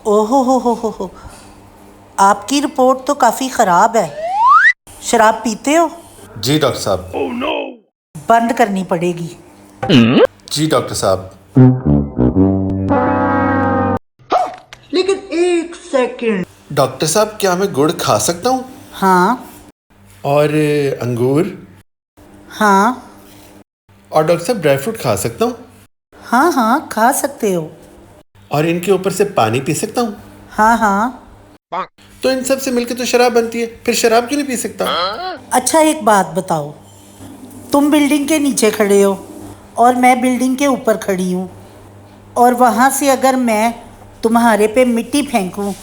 ओहो हो, आपकी रिपोर्ट तो काफ़ी ख़राब है। शराब पीते हो? जी डॉक्टर साहब। बंद करनी पड़ेगी। जी डॉक्टर साहब। लेकिन एक सेकंड। डॉक्टर साहब, क्या मैं गुड़ खा सकता हूँ? हाँ और अंगूर? हाँ और डॉक्टर साहब, ड्राई फ्रूट खा सकता हूँ? हाँ हाँ, खा सकते हो। और इनके ऊपर से पानी पी सकता हूँ? हाँ हाँ। तो इन सब से मिलकर तो शराब बनती है, फिर शराब क्यों नहीं पी सकता? अच्छा एक बात बताओ, तुम बिल्डिंग के नीचे खड़े हो और मैं बिल्डिंग के ऊपर खड़ी हूँ, और वहाँ से अगर मैं तुम्हारे पे मिट्टी फेंकूँ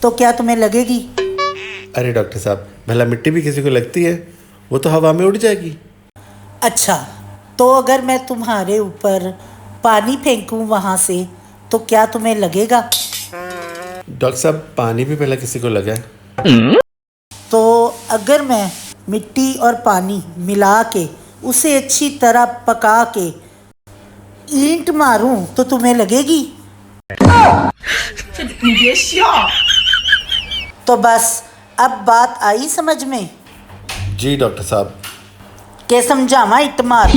तो क्या तुम्हें लगेगी? अरे डॉक्टर साहब, भला मिट्टी भी किसी को लगती है? वो तो हवा में उड़ जाएगी। अच्छा, तो अगर मैं तुम्हारे ऊपर पानी फेंकूँ वहाँ से तो क्या तुम्हें लगेगा? डॉक्टर साहब, पानी भी पहले किसी को लगा है। तो अगर मैं मिट्टी और पानी मिला के उसे अच्छी तरह पका के ईंट मारूं तो तुम्हें लगेगी? तो बस अब बात आई समझ में जी डॉक्टर साहब। के समझावा इट मार